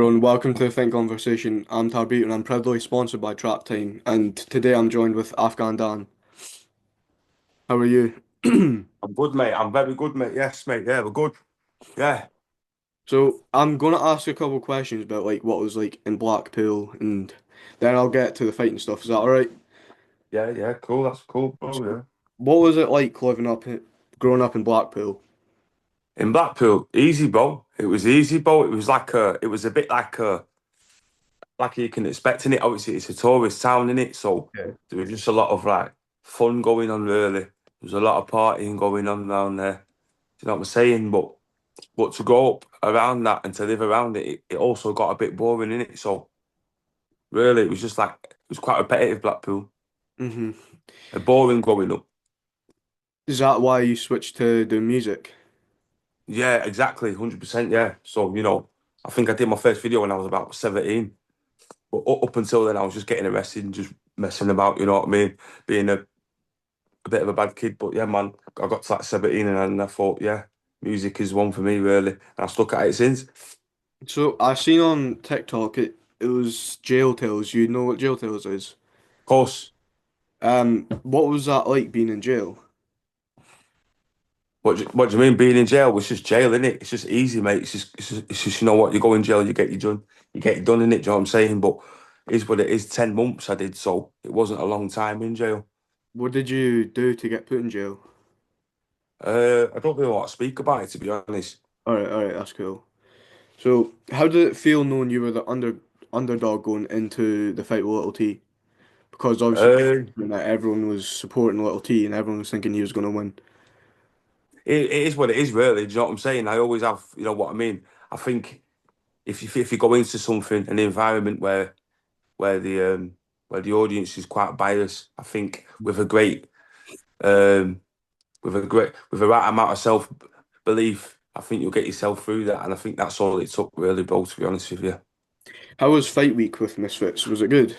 Everyone, welcome to the Think Conversation. I'm Tarbit and I'm proudly sponsored by Trap Time. And today I'm joined with Afghan Dan. How are you? I'm good, mate. I'm very good, mate. Yes, mate. Yeah, we're good. Yeah, So I'm gonna ask you a couple questions about like what was like in Blackpool, and then I'll get to the fighting stuff. Is that all right? yeah. Cool. That's cool, bro. So, Yeah. what was it like growing up in Blackpool? In Blackpool, easy, bro. It was easy, bro. It was it was a bit like you can expect in it. Obviously, it's a tourist town, in it, so Yeah. there was just a lot of like fun going on. Really, there was a lot of partying going on around there. Do you know what I'm saying? But to grow up around that and to live around it, it also got a bit boring in it. So really, it was just like it was quite repetitive. Blackpool, hmm boring growing up. Is that why you switched to doing music? Yeah, exactly, 100%. Yeah. So, I think I did my first video when I was about 17. But up until then, I was just getting arrested and just messing about, you know what I mean? Being a bit of a bad kid. But yeah, man, I got to like 17 and then I thought, yeah, music is one for me, really. And I stuck at it since. Of So I seen on TikTok it was Jail Tales. You know what Jail Tales is? course, What was that like being in jail? what do you mean being in jail? It's just jail, innit? It's just easy, mate. You know what? You go in jail, you get it done, innit? Do you know what I'm saying? But it is what it is. 10 months I did, so it wasn't a long time in jail. What did you do to get put in jail? I don't really want to speak about it, to be honest. All right, that's cool. So, how did it feel knowing you were the underdog going into the fight with Little T? Because obviously, Uh, that everyone was supporting Little T and everyone was thinking he was going to win. it is what it is, really. Do you know what I'm saying? I always have, you know what I mean? I think if you go into something, an environment where the um where the audience is quite biased, I think um with a right amount of self belief, I think you'll get yourself through that. And I think that's all it took, really, bro. To be honest with you, How was fight week with Misfits? Was it good?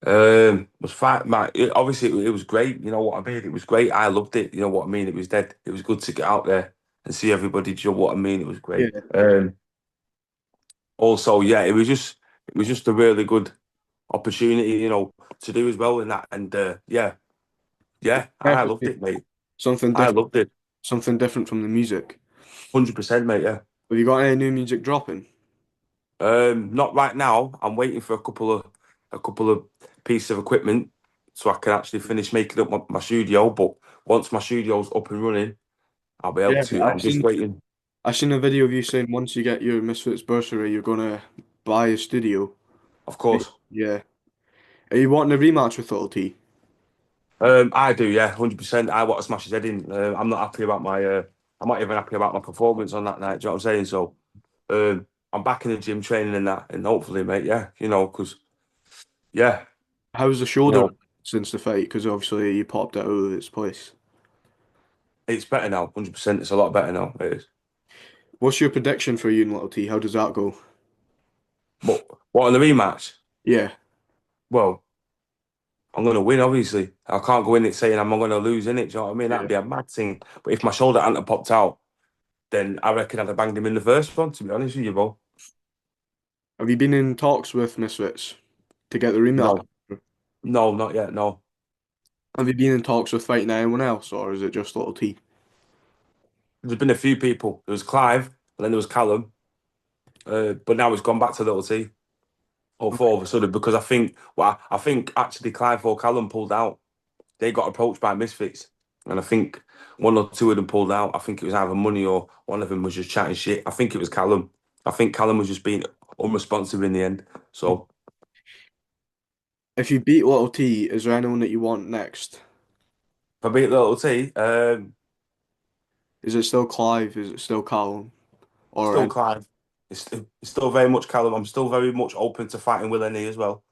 was fine, man. Obviously, it was great. You know what I mean? It was great. I loved it. You know what I mean? It was dead. It was good to get out there and see everybody. Do you know what I mean? It was great. Yeah. Also, yeah, it was just a really good opportunity, to do as well in that. And yeah, I loved Definitely it, mate. something I different, loved it, something different from the music. 100%, mate. Yeah. Have you got any new music dropping? Not right now. I'm waiting for a couple of pieces of equipment so I can actually finish making up my studio. But once my studio's up and running, I'll be able Yeah, to. I'm just waiting. I seen a video of you saying once you get your Misfits bursary, you're gonna buy a studio. Of course. Yeah. Are you wanting a rematch with Little T? I do, yeah, 100%. I want to smash his head in. I'm not happy about I'm not even happy about my performance on that night. Do you know what I'm saying? So, I'm back in the gym training and that, and hopefully, mate, yeah, because yeah, How's the you shoulder know, since the fight? Because obviously you popped it out of its place. it's better now, 100%. It's a lot better now. It is. What's your prediction for you and Little T? How does that go? But what on the rematch? Yeah, Well, I'm gonna win. Obviously, I can't go in it saying I'm not gonna lose in it. Do you know what I mean? That'd yeah. be a mad thing. But if my shoulder hadn't have popped out, then I reckon I'd have banged him in the first one. To be honest with you, bro. Have you been in talks with Misfits to get the rematch? No, no, not yet. No. Have you been in talks with fighting anyone else, or is it just Little T? There's been a few people. There was Clive, and then there was Callum. But now it's gone back to Little T. All of a sudden, because I think actually Clive or Callum pulled out. They got approached by Misfits, and I think one or two of them pulled out. I think it was either money or one of them was just chatting shit. I think it was Callum. I think Callum was just being unresponsive in the end. So If you beat Little T, is there anyone that you want next? if I beat Little T, Is it still Clive? Is it still Callum? Or still Clive. It's still very much Callum. I'm still very much open to fighting Will and as well.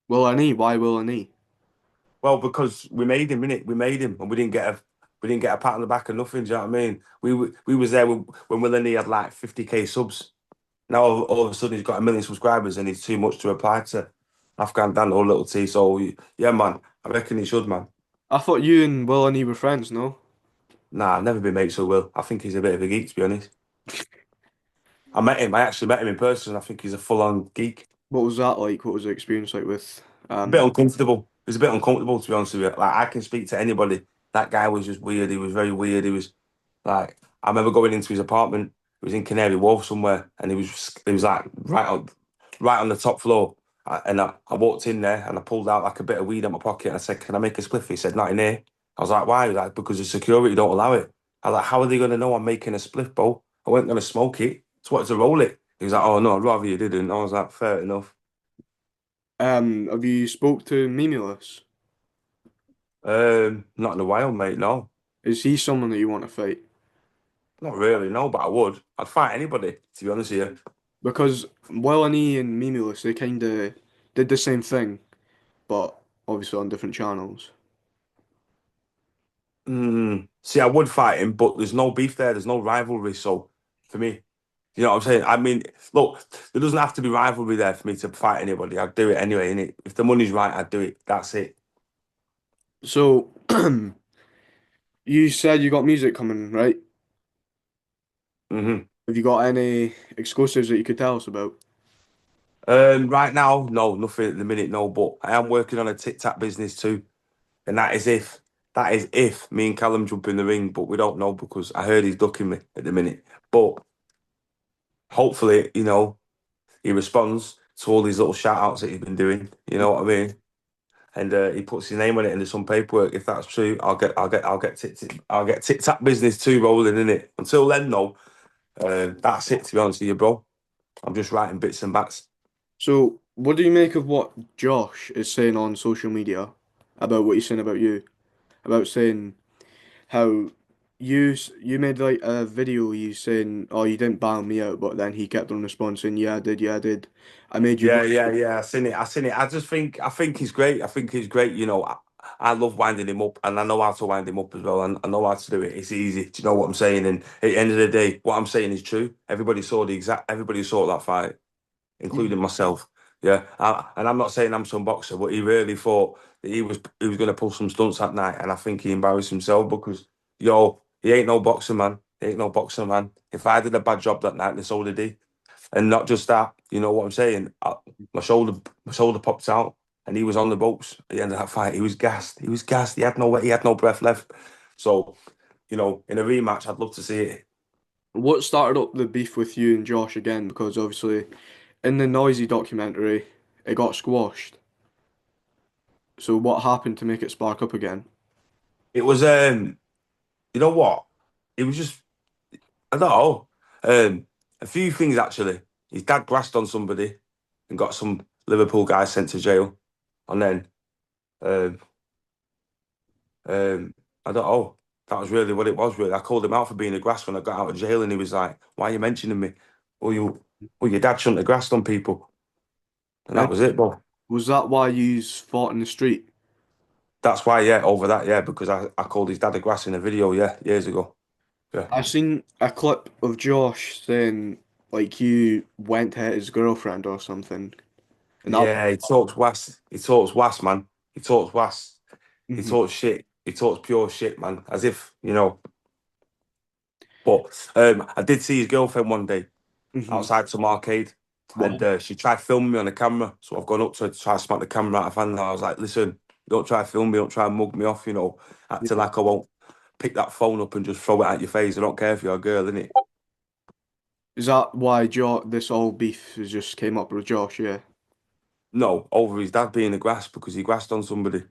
Will any? Why Will any? Well, because we made him, innit? We made him, and we didn't get a pat on the back or nothing. Do you know what I mean? We was there when Will and had like 50K subs. Now all of a sudden he's got 1 million subscribers and he's too much to reply to Afghan Dan or Little T. So yeah, man, I reckon he should, man. I thought you and Will any were friends, no? Nah, I've never been mates with Will. I think he's a bit of a geek, to be honest. I met him. I actually met him in person. I think he's a full-on geek. What was that like? What was the experience like with A bit uncomfortable. It was a bit uncomfortable, to be honest with you. Like, I can speak to anybody. That guy was just weird. He was very weird. He was like, I remember going into his apartment. He was in Canary Wharf somewhere, and he was like right on the top floor. And I walked in there, and I pulled out like a bit of weed out my pocket, and I said, "Can I make a spliff?" He said, "Not in here." I was like, "Why?" He was like, "Because the security don't allow it." I was like, "How are they going to know I'm making a spliff, bro? I wasn't going to smoke it. Just wanted to roll it." He was like, "Oh no, I'd rather you didn't." I was like, "Fair enough." have you spoke to Mimulus? Not in a while, mate. No. Is he someone that you want to fight? Not really, no, but I would. I'd fight anybody, to be honest with you. Because Wellany and Mimulus, they kind of did the same thing, but obviously on different channels. See, I would fight him, but there's no beef there. There's no rivalry. So for me, you know what I'm saying? I mean, look, there doesn't have to be rivalry there for me to fight anybody. I'd do it anyway, innit? If the money's right, I'd do it. That's it. So you said you got music coming, right? hmm Have you got any exclusives that you could tell us about? Right now, no, nothing at the minute, no. But I am working on a tic tac business too, and that is if me and Callum jump in the ring, but we don't know because I heard he's ducking me at the minute. But hopefully, he responds to all these little shout outs that he's been doing. You know what I mean? And he puts his name on it and there's some paperwork. If that's true, I'll get tic tac business too rolling in it. Until then, no, that's it. To be honest with you, bro, I'm just writing bits and bats. So what do you make of what Josh is saying on social media about what he's saying about you? About saying how you made like a video you saying, "Oh, you didn't ban me out," but then he kept on responding, "Yeah, I did. Yeah, I did. I made you Yeah, break." yeah, yeah. I seen it. I think he's great. I think he's great. I love winding him up, and I know how to wind him up as well. And I know how to do it. It's easy. Do you know what I'm saying? And at the end of the day, what I'm saying is true. Everybody saw that fight, including myself. Yeah, and I'm not saying I'm some boxer, but he really thought that he was going to pull some stunts that night, and I think he embarrassed himself because he ain't no boxer, man. He ain't no boxer, man. If I did a bad job that night, then so did he. And not just that, you know what I'm saying? My shoulder popped out, and he was on the ropes at the end of that fight. He was gassed. He was gassed. He had no breath left. So, in a rematch, I'd love to see it. What started up the beef with you and Josh again? Because obviously in the Noisy documentary, it got squashed. So what happened to make it spark up again? It was you know what? It was just I don't know. A few things actually. His dad grassed on somebody and got some Liverpool guy sent to jail. And then um, I don't know. That was really what it was, really. I called him out for being a grass when I got out of jail, and he was like, "Why are you mentioning me? Well, your dad shouldn't have grassed on people." And And that was it, bro. was that why you fought in the street? That's why, yeah, over that, yeah, because I called his dad a grass in a video, yeah, years ago. Yeah. I seen a clip of Josh saying like you went to hit his girlfriend or something, and that. Yeah, he talks was. He talks was, man. He talks was. He Mhm, talks shit. He talks pure shit, man. As if. But I did see his girlfriend one day mhm. outside some arcade, What and she tried filming me on the camera. So I've gone up to her to try to smack the camera out of her hand. And I was like, "Listen, don't try to film me. Don't try and mug me off. Acting yeah. like I won't pick that phone up and just throw it at your face. I don't care if you're a girl, innit?" Is that why this all beef has just came up with Josh? Yeah. No, over his dad being a grass because he grassed on somebody.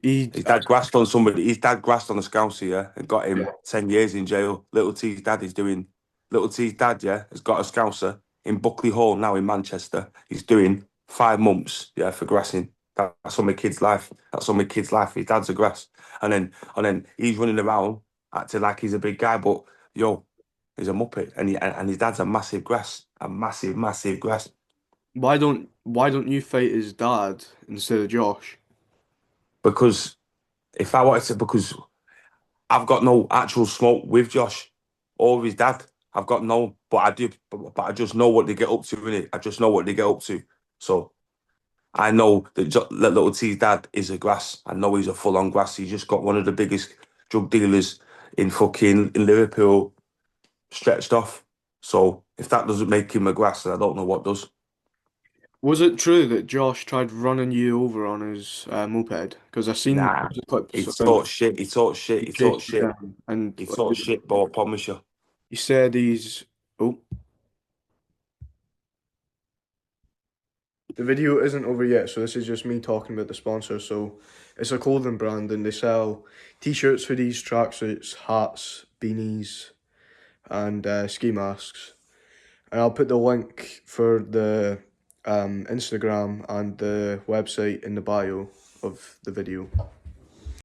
He. His dad grassed on somebody. His dad grassed on a Scouser, yeah, and got him Yeah. 10 years in jail. Little T's dad, yeah, has got a Scouser in Buckley Hall now in Manchester. He's doing 5 months, yeah, for grassing. That's on my kid's life. That's on my kid's life. His dad's a grass. And then he's running around acting like he's a big guy, but yo, he's a muppet. And his dad's a massive grass. A massive, massive grass. Why don't you fight his dad instead of Josh? Because if I wanted to, because I've got no actual smoke with Josh or his dad. I've got no, but I do, but I just know what they get up to in it. I just know what they get up to. So I know that little T's dad is a grass. I know he's a full on grass. He's just got one of the biggest drug dealers in fucking in Liverpool stretched off. So If that doesn't make him a grass, then I don't know what does. Was it true that Josh tried running you over on his moped? Because I seen Nah, the clips he about talks shit. He talks shit. you He talks chasing shit. down, and He like, talks shit, but I promise you. he said he's. Oh, the video isn't over yet, so this is just me talking about the sponsor. So it's a clothing brand, and they sell t-shirts, hoodies, tracksuits, hats, beanies, and ski masks. And I'll put the link for the Instagram and the website in the bio of the video.